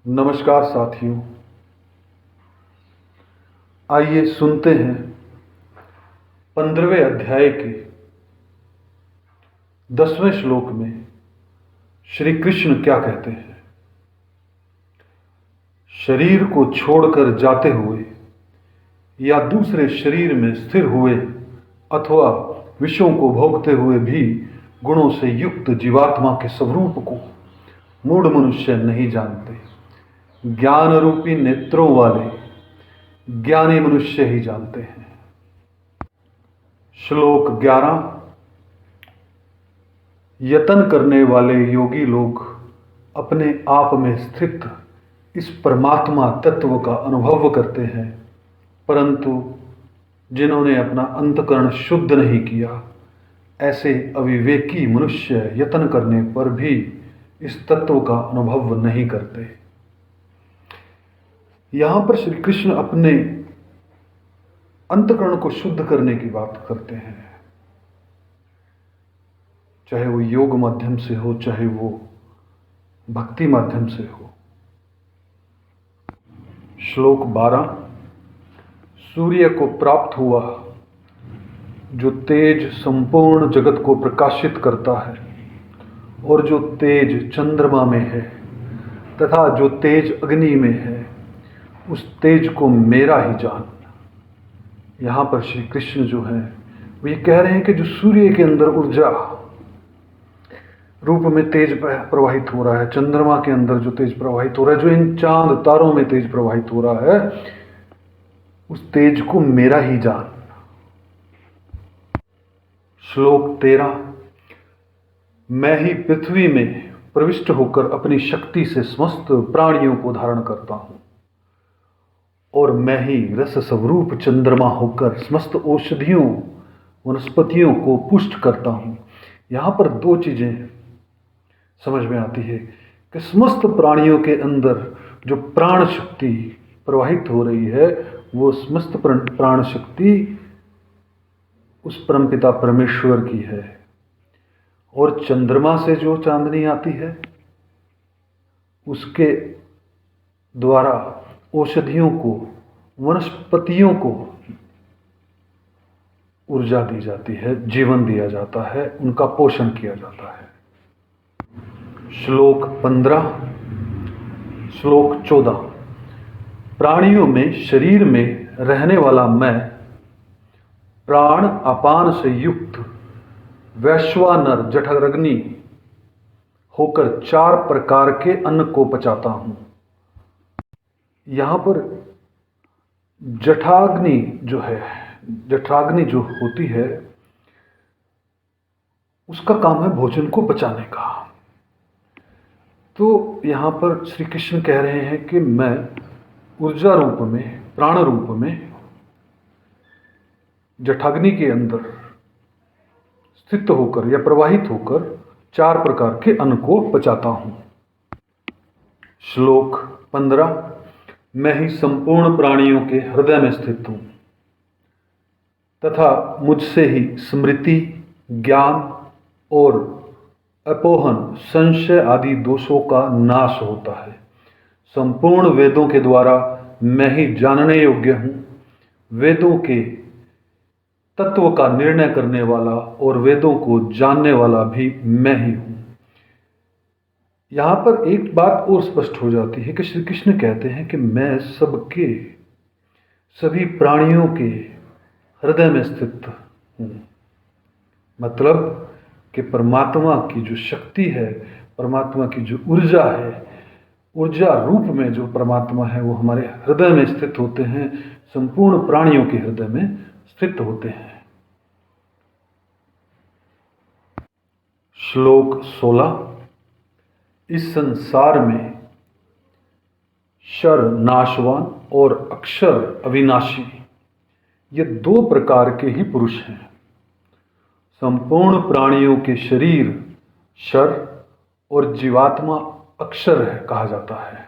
नमस्कार साथियों। आइए सुनते हैं 15वें अध्याय के 10वें श्लोक में श्री कृष्ण क्या कहते हैं। शरीर को छोड़कर जाते हुए या दूसरे शरीर में स्थिर हुए अथवा विषयों को भोगते हुए भी गुणों से युक्त जीवात्मा के स्वरूप को मूढ़ मनुष्य नहीं जानते। ज्ञान रूपी नेत्रों वाले ज्ञानी मनुष्य ही जानते हैं। श्लोक 11। यतन करने वाले योगी लोग अपने आप में स्थित इस परमात्मा तत्व का अनुभव करते हैं, परंतु जिन्होंने अपना अंतःकरण शुद्ध नहीं किया, ऐसे अविवेकी मनुष्य यतन करने पर भी इस तत्व का अनुभव नहीं करते। यहां पर श्री कृष्ण अपने अंतःकरण को शुद्ध करने की बात करते हैं, चाहे वो योग माध्यम से हो, चाहे वो भक्ति माध्यम से हो। श्लोक 12। सूर्य को प्राप्त हुआ जो तेज संपूर्ण जगत को प्रकाशित करता है, और जो तेज चंद्रमा में है तथा जो तेज अग्नि में है, उस तेज को मेरा ही जान। यहां पर श्री कृष्ण जो है वो ये कह रहे हैं कि जो सूर्य के अंदर ऊर्जा रूप में तेज प्रवाहित हो रहा है, चंद्रमा के अंदर जो तेज प्रवाहित हो रहा है, जो इन चांद तारों में तेज प्रवाहित हो रहा है, उस तेज को मेरा ही जान। श्लोक 13। मैं ही पृथ्वी में प्रविष्ट होकर अपनी शक्ति से समस्त प्राणियों को धारण करता हूं, और मैं ही रस स्वरूप चंद्रमा होकर समस्त औषधियों वनस्पतियों को पुष्ट करता हूं। यहां पर दो चीजें समझ में आती है कि समस्त प्राणियों के अंदर जो प्राण शक्ति प्रवाहित हो रही है, वो समस्त प्राण शक्ति उस परमपिता परमेश्वर की है, और चंद्रमा से जो चांदनी आती है उसके द्वारा औषधियों को, वनस्पतियों को ऊर्जा दी जाती है, जीवन दिया जाता है, उनका पोषण किया जाता है। श्लोक 15। श्लोक 14। प्राणियों में शरीर में रहने वाला मैं प्राण अपान से युक्त वैश्वानर जठराग्नि होकर 4 प्रकार के अन्न को पचाता हूं। यहां पर जठराग्नि जो होती है, उसका काम है भोजन को पचाने का। तो यहां पर श्री कृष्ण कह रहे हैं कि मैं ऊर्जा रूप में, प्राण रूप में जठराग्नि के अंदर स्थित होकर या प्रवाहित होकर 4 प्रकार के अन्न को पचाता हूं। श्लोक 15। मैं ही संपूर्ण प्राणियों के हृदय में स्थित हूं, तथा मुझसे ही स्मृति, ज्ञान और अपोहन, संशय आदि दोषों का नाश होता है। संपूर्ण वेदों के द्वारा मैं ही जानने योग्य हूं। वेदों के तत्व का निर्णय करने वाला और वेदों को जानने वाला भी मैं ही हूं। यहां पर एक बात और स्पष्ट हो जाती है कि श्री कृष्ण कहते हैं कि मैं सभी प्राणियों के हृदय में स्थित हूं। मतलब कि परमात्मा की जो शक्ति है, परमात्मा की जो ऊर्जा है, ऊर्जा रूप में जो परमात्मा है, वो हमारे हृदय में स्थित होते हैं, संपूर्ण प्राणियों के हृदय में स्थित होते हैं। श्लोक 16। इस संसार में क्षर नाशवान और अक्षर अविनाशी, ये 2 प्रकार के ही पुरुष हैं। संपूर्ण प्राणियों के शरीर क्षर और जीवात्मा अक्षर है कहा जाता है।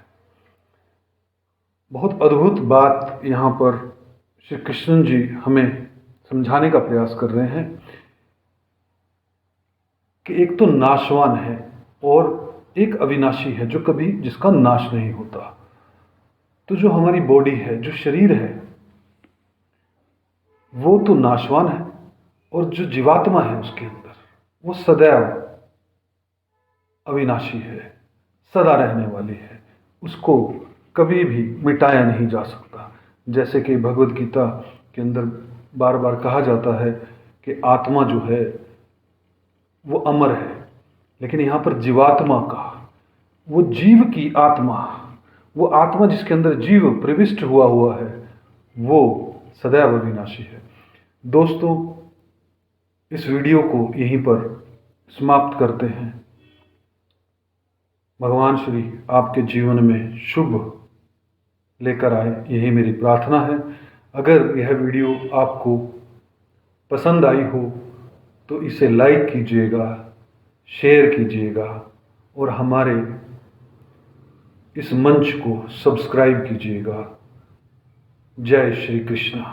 बहुत अद्भुत बात यहाँ पर श्री कृष्ण जी हमें समझाने का प्रयास कर रहे हैं कि एक तो नाशवान है और एक अविनाशी है जो कभी जिसका नाश नहीं होता। तो जो हमारी बॉडी है, जो शरीर है, वो तो नाशवान है, और जो जीवात्मा है उसके अंदर, वो सदैव अविनाशी है, सदा रहने वाली है। उसको कभी भी मिटाया नहीं जा सकता। जैसे कि भगवद गीता के अंदर बार बार कहा जाता है कि आत्मा जो है वो अमर है, लेकिन यहाँ पर जीवात्मा का, वो जीव की आत्मा, वो आत्मा जिसके अंदर जीव प्रविष्ट हुआ है, वो सदैव अविनाशी है। दोस्तों, इस वीडियो को यहीं पर समाप्त करते हैं। भगवान श्री आपके जीवन में शुभ लेकर आए, यही मेरी प्रार्थना है। अगर यह वीडियो आपको पसंद आई हो तो इसे लाइक कीजिएगा, शेयर कीजिएगा, और हमारे इस मंच को सब्सक्राइब कीजिएगा। जय श्री कृष्ण।